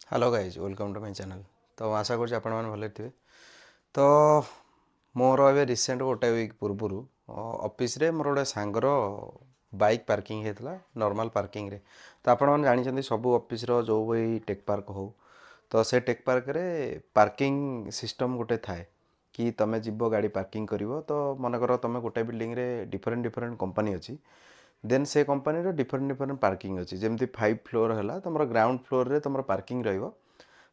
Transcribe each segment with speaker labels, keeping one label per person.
Speaker 1: Hello guys welcome to my channel. तो आशा करुँच आपण मैंने भले थे। तो मोर ए रिसेंट गोटे वीक पूर्व ऑफिस रे मोर गोटे सांगर बाइक पार्किंग होता नॉर्मल पार्किंग रे। तो आपण मैंने जानते सब ऑफिस रो जो भी टेक पार्क हो तो से टेक पार्क रे पार्किंग सिस्टम गोटे थाए कि तुम जीव गाड़ी पार्किंग कर तो मनकर तुम गोटे बिल्डिंग रे डिफरेंट डिफरेंट कंपनी अच्छी देन से कंपनी डिफरेंट डिफरेंट पार्किंग अच्छी जमी 5 फ्लोर है तुम ग्राउंड फ्लोर रे तुम पार्किंग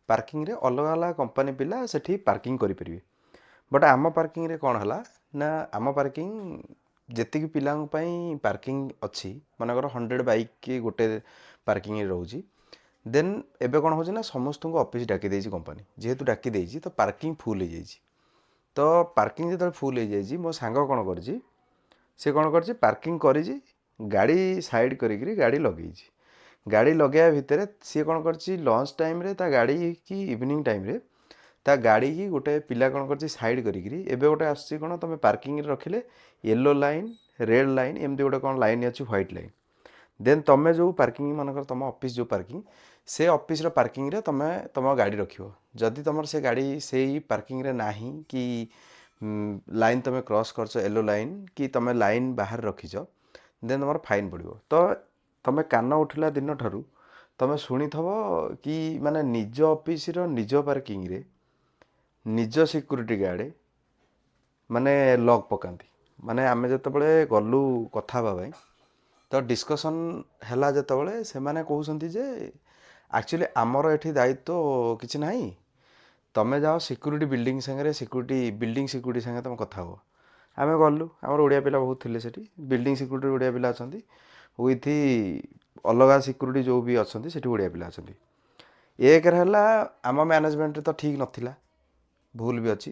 Speaker 1: पार्किंग रे अलग अलग कंपनी पिला सेठी पार्किंग करें। बट आम पार्किंग रे कौन है ना आम पार्किंग जेतिक पिला पार्किंग अच्छी मनकर 100 बाइक की गोटे पार्किंग रोचे देन एबे कौन हो ना समस्त को ऑफिस डाकी देछि कंपनी जेहेतु डाकी देछि तो पार्किंग फुल हो जाइछि। तो पार्किंग जो फुल हो जाइछि मो सांग कौन कर से कौन कर पार्किंग कर गाड़ी साइड करी गाड़ी लगे गाड़ी लगे भितर सी कौन कर लंच टाइम रे ता गाड़ी की इवनिंग टाइम रे ता गाड़ी की गोटे पिला कौन कर साइड करी एबे गोटे आसछि कौन तुम पार्किंग रे रखिले येलो लाइन रेड लाइन एमती गोटे कौन लाइन अच्छी व्हाइट लाइन देन तुम जो पार्किंग मनकर तुम ऑफिस जो पार्किंग से ऑफिस रो पार्किंग रे तुम तुम गाड़ी रखियो जदि तुम से गाड़ी से पार्किंग रे नाही कि लाइन तुम क्रॉस करछ येलो लाइन कि तुम लाइन बाहर रखीच देन तुम फाइन पड़ो। तो तुम कान उठिला दिन ठारू तुम शुणी थव कि माने निज ऑफिस रो निज पार्किंग रे निज सिक्यूरीटी गार्ड माने लॉक पकांती माने आमे जतबळे गलु कथा हबा भाई तो डिस्कसन हैला जतबळे से माने कहउसंती जे एक्चुअली आमर एठी दायित्व किछि नाही तमे जाओ सिक्यूरीटी बिल्डिंग संगे सिक्यूरीटी बिल्डिंग सिक्यूरीटी संगे तुम कथा हो। आमे गलु आमर ओडिया पिला बहुत थिले सेठी बिल्डिंग सिक्यूरीटी ओडिया पिला अछंती विथ अलग सिक्यूरीटी जो भी अच्छा से ओडिया पिला अच्छा एक आम मैनेजमेंट तो ठीक नाला भूल भी अच्छी।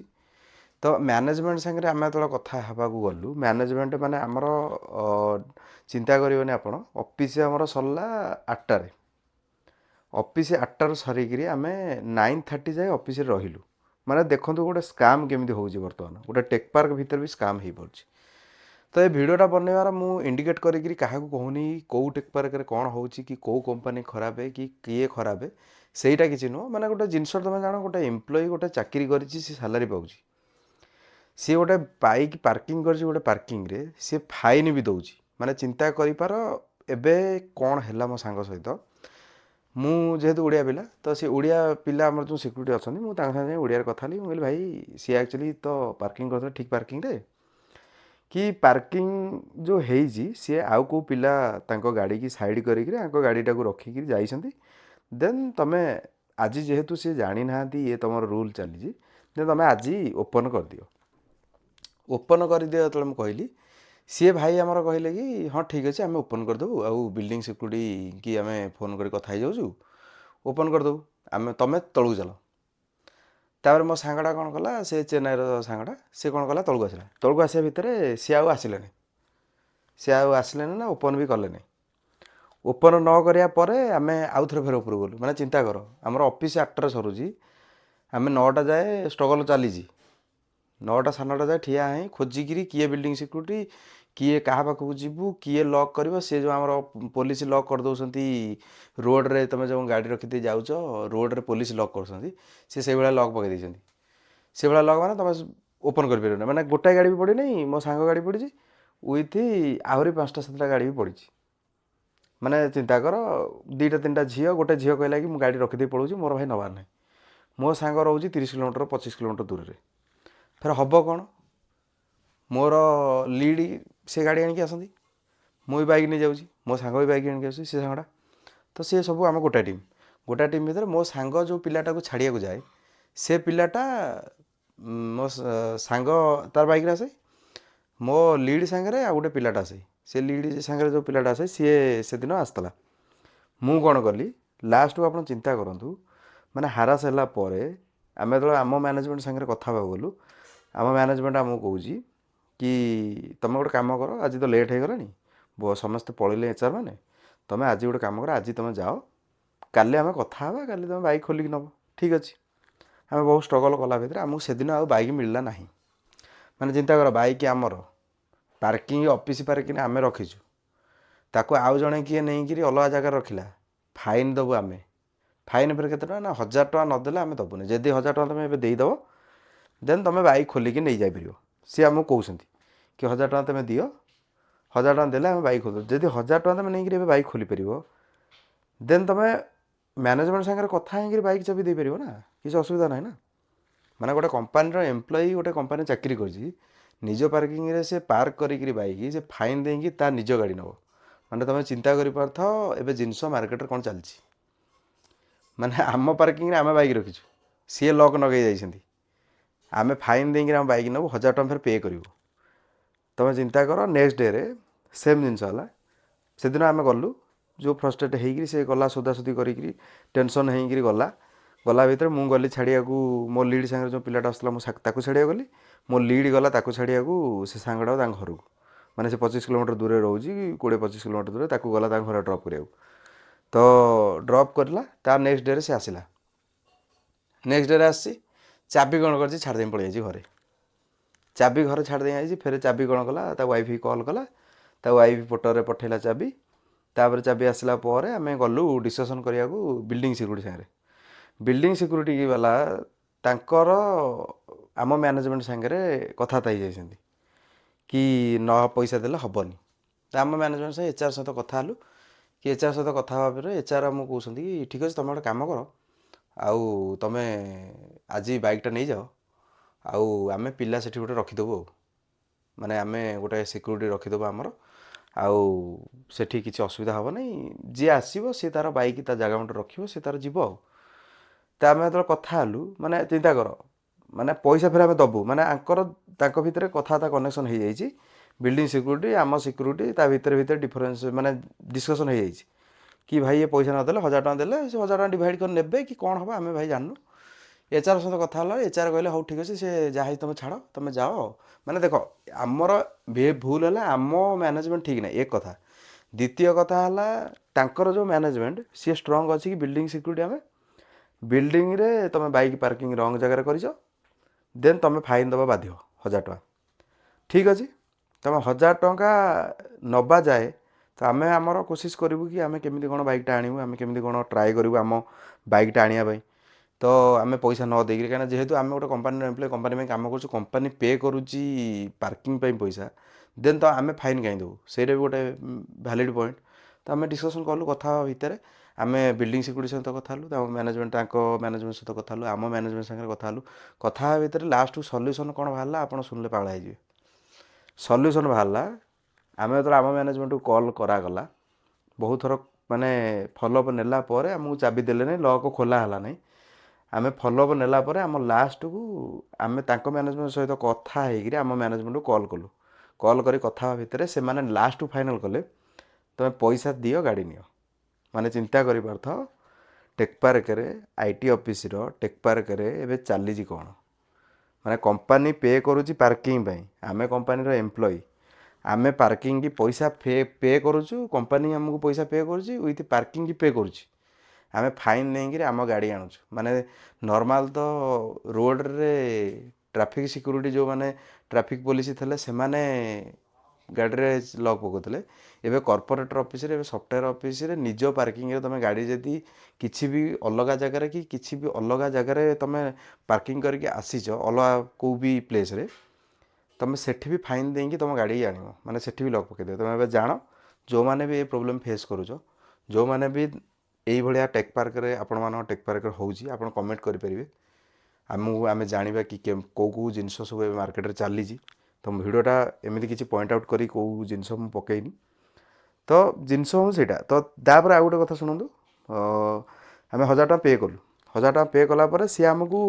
Speaker 1: तो मैनेजमेंट सागर आम जो कथा हाँ गलु मैनेजमेंट माने आमर चिंता करें आप ऑफिस आमर सरला 8टार ऑफिस 8टार सरिकी आम 9:30 जाए ऑफिस रहिलु माने देखो गोटे स्काम केमी हो बर्तमान गोटे टेक पार्क भीतर भी स्काम हो पड़े। तो ये भिडटा बनवार मु इंडिकेट करी क्या कहूनी कौ टेक पार्क कौन हो कि कौ कंपनी खराब है कि किए खराब है सहीटा किसी नुह माने गोटे जिनस तुम जान गोटे एम्प्लॉय गोटे चाकरी कर सालारी पाँच सी गोटे बाइक पार्किंग कर गोटे पार्किंग रे सी फाइन भी दौर माने चिंता कर एबे कौन है मो सांग सहित मु जेहेतु ओडिया पिला तो सी ओडिया पिला आम जो सिक्यूरीटी अच्छा मुझे ओडिया कथा मुझे भाई सी एक्चुअली तो पार्किंग कर ठीक पार्किंग रे कि पार्किंग जो है सी आउ को पिला तांको गाड़ी की साइड करी गाड़ीटा को रखिकी जाइछंती देन तमे आज जेहेतु सी जानी ना ये तुम रूल चली देन तमे आज ओपन कर दियो ओपन कर दियो तो कहली सी भाई आमर कहले कि हाँ ठीक अच्छे आम ओपन करदेबू आउ बिल्डिंग सिक्यूरीटी की आम फोन कर कथा जाऊँ ओपन करदेबू आम तुम तलू चल तापर मो सांगटा कौन कला से चेन्नई सांगटा सी कौन कला तलू आसा भितर सी आसिले सी आसिले ना ओपन भी कले ओपन न करा आम आउ थे फेर उपर गलु मैंने चिंता कर आमर ऑफिस 8टार सरुची आम 9टा जाए स्ट्रगल चली 9टा 9:30 जाए ठिया ही खोजिकी किए बिल्डिंग सिक्यूरीटी किए क्या पाखक जीवु किए लॉक कर सी जो आम पुलिस लॉक कर दौरान रोड रे तुम जो गाड़ी रखी जाऊच रोड रे पुलिस लॉक कर से भाया लॉक पकई से भाया लॉक मैंने तुम ओपन कर पारे मैंने गोटाए गाड़ी भी पड़ी नहीं मो सांग गाड़ी पड़ी विथ आहरी 5टा 7टा गाड़ी भी पड़ी माने चिंता कर 2टा 3टा झील गोटे झील कहला कि मुझे गाड़ी रखीदे पलाऊँ मोर भाई नबार ना मो सांग रोचे 30 किलोमीटर 25 किलोमीटर दूर से फिर हम कौन मोर लीड से गाड़ी आणिक आसती मुझे बाइक नहीं जाऊँगी मो सांग भी बाइक आणिक आस सांगटा तो सी सब आम गोटा टीम भर मो सांग जो पिलाटा को छाड़िया को जाए से पिलाटा मो सांग तार बाइक आसे मो लीड सांगे आ गोटे पिलाटा आसे से लीड सांगे जो पिलाटा आसे सी से दिन आसला मु कौन कली लास्ट को आप चिंता करूँ माने हारास है आम जो आम मैनेजमेंट सांगे कथा गलु आम मैनेजमेंट आमको कौच कि तुम गोटे कम कर आज तो लेट हो गला समस्ते पलैले एचआर मैंने तुम आज गोटे कम कर आज तुम जाओ काली आम कथा हाँ काली तुम बाइक खोलिक नब ठीक अच्छे आम बहुत स्ट्रगल कला भितर आमको से दिन बाइक मिलला ना मैंने चिंता कर बाइक आमर पार्किंग ऑफिस पार्किंग आम रखीचु ताको आउ जड़े किए नहीं कि अलग जगह रखिला फाइन दबू आम फाइन फेर केते टଙ୍କା ना 1000 टଙ୍କା नदेले आम दबुनि जदि 1000 टଙ୍କା तुम ए देदेव देन तुम बाइक खोलिकी नहीं जापर सी आमको कहते कि 1000 टଙ୍କା तुम दियो 1000 टଙ୍କା देले आम बाइक खोल जदि 1000 टଙ୍କା तुम नहीं बाइक खोली पार देन तुम मैनेजमेंट सागर कथा ही बाइक चाबी दे पार ना किसी असुविधा ना ना माने गोटे कंपानी एम्प्लॉई गोटे कंपानी चाकरी कर निज पार्किंग रे से पार्क करी बाइक से फाइन देकी ता निज गाड़ी नब माने तुम चिंता कर पार्थ एवं जिनस मार्केट कौन चलती माने आम पार्किंग आम बाइक रखीचु सी लक नगे जाइए आम फाइन देकी आम बाइक नब 1000 टଙ୍କା फिर पे करूँ तुम चिंता कर नेक्स्ट डे रे सेम जिनस है से दिन आम गलु जो फ्रस्ट्रेट होगी से गला सोदासोदी करी टेंशन होगी गला गला भितर मु गली छाड़िया मो लीड सांगे जो पिलाटा आसला मुझे छाड़िया गली मो लीड गला छाड़िया से सांगटा घर को माने से 25 किलोमीटर दूर रोज 20-25 किलोमीटर दूर ताकू गला घर ड्रप करा तो ड्रप करला ता नेक्स्ट डे रे से आसला नेक्स्ट डे रे आसी चाबी कौन कर छाड़ दे पड़े घरे चाबी घर छाड़ दे आई फेर चाबी कौन कला वाइफ कॉल कला वाइफ फोटो पठेला चाबी तापर चाबी आसला आम गलु डिस्कसन करिया बिल्डिंग सिक्यूरीटी सागे बिल्डिंग सिक्यूरीटी वाला तांकर आम मैनेजमेंट सागे कथबार्ता हो जाइए कि न पैसा देले हेनी तो आम मैनेजमेंट से एचआर सहित कथा हलु कि एचआर सहित कथा हाँ एचआर आमको कहते कि ठीक अच्छे तुम गोटे कम कर आउ तुम आज बाइकटा नहीं जाओ आउ आम पिला से गोटे रखीदेबू माने आम गोटे सिक्यूरीटी रखीदेबू आमर आउ सेठी किसी असुविधा हे ना जी आसो सी तार बाइक ता जगह मुझे रखियो सी तार जीव तो आम जो कथा हलु माने चिंता कर माने पैसा फिर आम दबू माने आंकर भितर कथबार्ता कनेक्शन हो जाइए बिल्डिंग सिक्यूरीटी आम सिक्यूरीटी ता भितर डिफरेन्स माने डिस्कसन हो जाइए कि भाई ये पैसा नदेले 1000 टଙ୍କା देले से 1000 टଙ୍କା डिवाइड कर नेबे कि कौन हम आम भाई जानू एचआर सहित कथा है एचआर कहले हाँ ठीक अच्छे से जहाँ तुम छाड़ तुम जाओ माने देख आमर भूल है आम मैनेजमेंट ठीक ना एक कथा द्वितीय कथा है जो मैनेजमेंट सी स्ट्रंग अच्छी कि बिल्डिंग सिक्यूरीटी आम बिल्डिंग रे तुम बाइक पार्किंग रंग जगह कर देन तुम फाइन दबा बाध्य 1000 टଙ୍କା ठीक अच्छे तुम 1000 टଙ୍କା नवा जाए तो आम आमर कोशिश करूँ कि आम केमी कौन बाइकटा आणु आम केमी कौन ट्राए करूँ आम बाइकटा आने तो आम पैसा न देकर कहीं जेहेतु आम गोटे कंपानी एम्प्लॉय कंपानी में काम कर कंपानी पे करुच्ची पार्किंग पैसा देन तो आम फाइन कहीं देवु से भी गोटे वैलिड पॉइंट तो आम डिस्कसन कलु कथा भितर आम बिल्डिंग सिक्यूरीटी सहित कथा हलु मैनेजमेंट मैनेजमेंट सहित कथा हलु आम मैनेजमेंट सागर कथा हलु कथा भितर लास्ट सल्यूशन कौन बाहर आपड़ शुणिले पागल हो सल्यूशन बाहर आम जो आम मैनेजमेंट को कॉल करागला बहुत थर माने फॉलोअप नेला आमको चाबी देले नहीं लॉक खोला है नहीं आम फॉलोअप नेला आम लास्ट को आम मैनेजमेंट सहित कथा होगी आम मैनेजमेंट को कॉल कलु कॉल करी कथा भितर से माने लास्ट फाइनल कले तुम पैसा दियो गाड़ी नियो माने चिंता कर पार्थ टेक्पार्क आईटी ऑफिस टेक्पार्क एवं चली कौन माने कंपानी पे करुच्ची पार्किंग आम कंपानी एम्प्लॉय आम पार्किंग की पैसा पे करुचु कंपानी आमको पैसा पे करुच्ची विथ पार्किंग की पे करुच्ची आम फाइन नहीं आम गाड़ी आणुचु माने नॉर्मल तो रोड रे ट्रैफिक सिक्यूरीटी जो माने ट्रैफिक पुलिस थे से माने गाड़ी रे लॉक पकाउले एवं कॉर्पोरेटर ऑफिस रे सॉफ्टवेयर ऑफिस रे निज पार्किंग रे तुम गाड़ी जदि किसी भी अलग जगार कि किसी भी अलग जगार तुम पार्किंग करके आसीच अलग को भी प्लेस रे तुम सेठी भी फाइन देंगे तुम गाड़ी आण माने सेठी भी लॉक पकईदे तुम जान जो मैंने भी ये प्रोब्लेम फेस करुच जो मैंने भी यही भाया टेक पार्क रे आपण मान टेक पार्क होची आपण कमेंट करेंगे आमको आम जाना कि कौ जिनस सब मार्केट रे चली तो भिडटा एमती किसी पॉइंट आउट करी कौ जिनस मु पकईनी तो जिनस हूँ से तो तापर आ गोटे कथा शुणु आम 1000 टଙ୍କା पे कलु 1000 टଙ୍କା पे कलापर सी आमको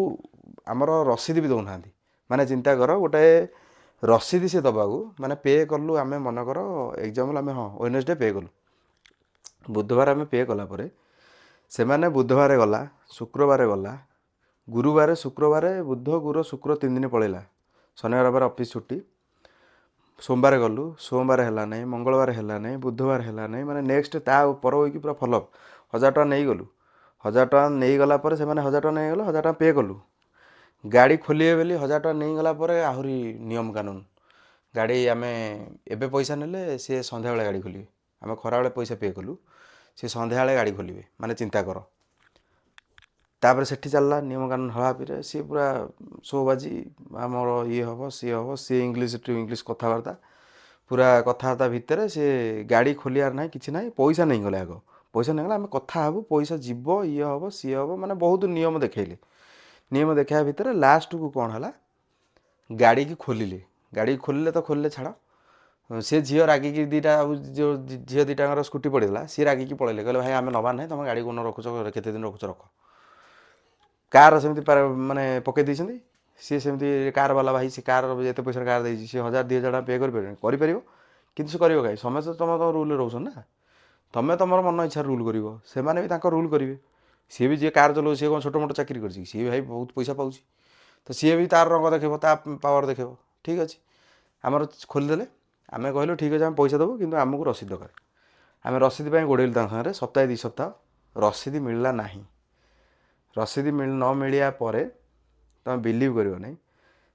Speaker 1: आमर रसीद भी दौना माने चिंता कर गोटे रसीद सी दबाक माने पे कलु आम मनकर एग्जाम्पल आम हाँ वेडनेसडे पे कलु बुधवार आम पे कलापर से माने बुधवार गला शुक्रवार गला गुरुवार शुक्रवार बुध गुरु शुक्र 3 दिन पलैला शनिवार रविवार ऑफिस छुट्टी सोमवार गलु सोमवार है नहीं मंगलवार है नहीं बुधवार है नहीं माने नेक्स्ट ता पर हो पूरा फॉलोअप 1000 टଙ୍କା नहीं गलु 1000 टଙ୍କା नहीं गला पर से माने 1000 टଙ୍କା नहीं गला 1000 टଙ୍କା पे कलु गाड़ी खोलिए बोली 1000 टଙ୍କା नहीं गला पर आहुरी नियम कानून गाड़ी आम एबे पैसा नेले सी संध्या बेले गाड़ी खोलिए आम खरा बेले पैसा पे कलु सी संध्या बेले गाड़ी खोलिए माने चिंता कर ତାପରେ ସେଠି ଚାଲିଲା ନିୟମକାନୁନ ହଳାପିରେ ସିଏ ପୁରା ଶୋବାଜି ଆମର ଇଏ ହେବ ସିଏ ଇଂଲିଶ ଟୁ ଇଂଲିଶ କଥାବାର୍ତ୍ତା ପୁରା କଥାବାର୍ତ୍ତା ଭିତରେ ସେ ଗାଡ଼ି ଖୋଲିବାର ନାହିଁ କିଛି ନାହିଁ ପଇସା ନେଇଗଲେ ଆଗ ପଇସା ନେଇଗଲେ ଆମେ କଥା ହେବୁ ପଇସା ଯିବ ଇଏ ହେବ ସିଏ ହେବ ମାନେ ବହୁତ ନିୟମ ଦେଖେଇଲେ ନିୟମ ଦେଖାଇବା ଭିତରେ ଲାଷ୍ଟକୁ କ'ଣ ହେଲା ଗାଡ଼ିକି ଖୋଲିଲେ ଗାଡ଼ିକି ଖୋଲିଲେ ତ ଖୋଲିଲେ ଛାଡ଼ ସେ ଝିଅ ରାଗିକି ଦୁଇଟା ଯେଉଁ ଝିଅ ଦୁଇଟାଙ୍କର ସ୍କୁଟି ପଡ଼ିଥିଲା ସିଏ ରାଗିକି ପଳେଇଲେ କହିଲେ ଭାଇ ଆମେ ନେବାର ନାହିଁ ତୁମେ ଗାଡ଼ି କୋଉନ ରଖୁଛ କେତେ ଦିନ ରଖୁଛ ରଖ କାର ସେମିତି ମାନେ ପକେଇ ଦେଇଛନ୍ତି ସିଏ ସେମିତି କାର ବାଲା ଭାଇ ସେ କାର ଏତେ ପଇସାରେ କାର ଦେଇଛି ସିଏ 1000-2000 ଟଙ୍କା ପେ କରିପାରିବ କିନ୍ତୁ ସେ କରିବ କାହିଁ ସମସ୍ତେ ତମ ରୁଲରେ ରହୁଛନ୍ତି ନା ତମେ ତମର ମନ ଇଚ୍ଛା ରୁଲ୍ କରିବ ସେମାନେ ବି ତାଙ୍କ ରୁଲ୍ କରିବେ ସିଏ ବି ଯିଏ କାର ଚଲାଉଛି ସିଏ କ'ଣ ଛୋଟ ମୋଟ ଚାକିରି କରିଛି ସିଏ ଭାଇ ବହୁତ ପଇସା ପାଉଛି ତ ସିଏ ବି ତାର ରଙ୍ଗ ଦେଖେଇବ ତା ପାୱାର ଦେଖେଇବ ଠିକ୍ ଅଛି ଆମର ଖୋଲିଦେଲେ ଆମେ କହିଲୁ ଠିକ୍ ଅଛି ଆମେ ପଇସା ଦେବୁ କିନ୍ତୁ ଆମକୁ ରସିଦ ଦରକାର ଆମେ ରସିଦ ପାଇଁ ଗୋଡ଼େଇଲୁ ତାଙ୍କ ସାଙ୍ଗରେ ସପ୍ତାହେ 2 ସପ୍ତାହ ରସିଦ ମିଳିଲା ନାହିଁ ରସିଦ ନ ମିଳିବା ପରେ ତୁମେ ବିଲିଭ୍ କରିବ ନାହିଁ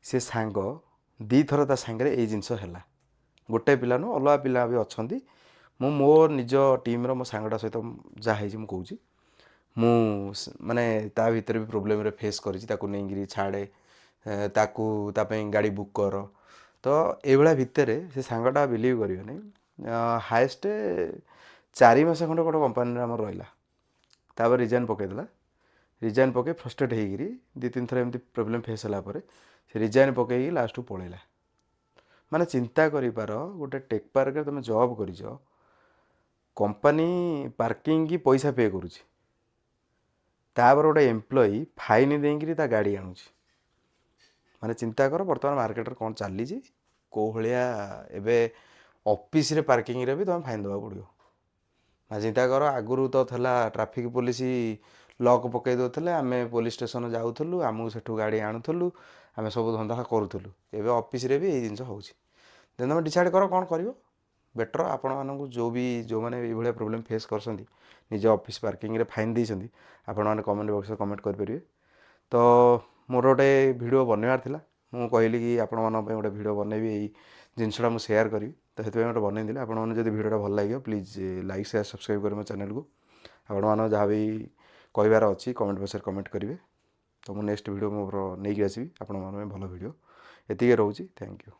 Speaker 1: ସେ ସାଙ୍ଗ 2 ଥର ତା ସାଙ୍ଗରେ ଏଇ ଜିନିଷ ହେଲା ଗୋଟେ ପିଲା ନୁହଁ ଅଲଗା ପିଲା ବି ଅଛନ୍ତି ମୁଁ ମୋ ନିଜ ଟିମ୍ର ମୋ ସାଙ୍ଗଟା ସହିତ ଯାହା ହେଇଛି ମୁଁ କହୁଛି ମୁଁ ମାନେ ତା ଭିତରେ ବି ପ୍ରୋବ୍ଲେମ୍ରେ ଫେସ୍ କରିଛି ତାକୁ ନେଇକିରି ଛାଡ଼େ ତାକୁ ତା ପାଇଁ ଗାଡ଼ି ବୁକ୍ କର ତ ଏଇଭଳିଆ ଭିତରେ ସେ ସାଙ୍ଗଟା ବିଲିଭ୍ କରିବେନି ହାଏଷ୍ଟ 4 ମାସ ଖଣ୍ଡେ ଗୋଟେ କମ୍ପାନୀରେ ଆମର ରହିଲା ତାପରେ ରିଜାଇନ୍ ପକାଇଦେଲା ରିଜାଇନ୍ ପକାଇ ଫ୍ରଷ୍ଟ୍ରେଟ୍ ହେଇକିରି 2-3 ଥର ଏମିତି ପ୍ରୋବ୍ଲେମ୍ ଫେସ୍ ହେଲା ପରେ ସେ ରିଜାଇନ୍ ପକାଇକି ଲାଷ୍ଟକୁ ପଳେଇଲା ମାନେ ଚିନ୍ତା କରିପାର ଗୋଟେ ଟେକ୍ ପାର୍କରେ ତୁମେ ଜବ୍ କରିଛ କମ୍ପାନୀ ପାର୍କିଂ କି ପଇସା ପେ କରୁଛି ତାପରେ ଗୋଟେ ଏମ୍ପ୍ଲୟି ଫାଇନ୍ ଦେଇକିରି ତା ଗାଡ଼ି ଆଣୁଛି ମାନେ ଚିନ୍ତା କର ବର୍ତ୍ତମାନ ମାର୍କେଟରେ କ'ଣ ଚାଲିଛି କେଉଁ ଭଳିଆ ଏବେ ଅଫିସରେ ପାର୍କିଂରେ ବି ତୁମେ ଫାଇନ୍ ଦେବାକୁ ପଡ଼ିବ ଚିନ୍ତା କର ଆଗରୁ ତ ଥିଲା ଟ୍ରାଫିକ୍ ପୋଲିସ ଲକ୍ ପକାଇ ଦେଉଥିଲେ ଆମେ ପୋଲିସ୍ ଷ୍ଟେସନ ଯାଉଥିଲୁ ଆମକୁ ସେଠୁ ଗାଡ଼ି ଆଣୁଥିଲୁ ଆମେ ସବୁ ଧନ୍ଦା କରୁଥିଲୁ ଏବେ ଅଫିସରେ ବି ଏଇ ଜିନିଷ ହେଉଛି ଦେନ୍ ତୁମେ ଡିସାଇଡ଼୍ କର କ'ଣ କରିବ ବେଟର୍ ଆପଣମାନଙ୍କୁ ଯେଉଁମାନେ ଏଇଭଳିଆ ପ୍ରୋବ୍ଲେମ୍ ଫେସ୍ କରୁଛନ୍ତି ନିଜ ଅଫିସ୍ ପାର୍କିଂରେ ଫାଇନ୍ ଦେଇଛନ୍ତି ଆପଣମାନେ କମେଣ୍ଟ ବକ୍ସରେ କମେଣ୍ଟ କରିପାରିବେ ତ ମୋର ଗୋଟେ ଭିଡ଼ିଓ ବନେଇବାର ଥିଲା ମୁଁ କହିଲି କି ଆପଣମାନଙ୍କ ପାଇଁ ଗୋଟେ ଭିଡ଼ିଓ ବନେଇବି ଏଇ ଜିନିଷଟା ମୁଁ ସେୟାର କରିବି ତ ସେଥିପାଇଁ ଗୋଟେ ବନେଇଥିଲି ଆପଣମାନେ ଯଦି ଭିଡ଼ିଓଟା ଭଲ ଲାଗିବ ପ୍ଲିଜ୍ ଲାଇକ୍ ସେୟାର ସବସ୍କ୍ରାଇବ୍ କରିବେ ମୋ ଚ୍ୟାନେଲକୁ ଆପଣମାନଙ୍କ ଯାହା ବି କହିବାର ଅଛି କମେଣ୍ଟ ବକ୍ସରେ କମେଣ୍ଟ କରିବେ ତ ମୁଁ ନେକ୍ସଟ ଭିଡ଼ିଓ ମୋର ନେଇକି ଆସିବି ଆପଣମାନଙ୍କ ପାଇଁ ଭଲ ଭିଡ଼ିଓ ଏତିକି ରହୁଛି ଥ୍ୟାଙ୍କ ୟୁ।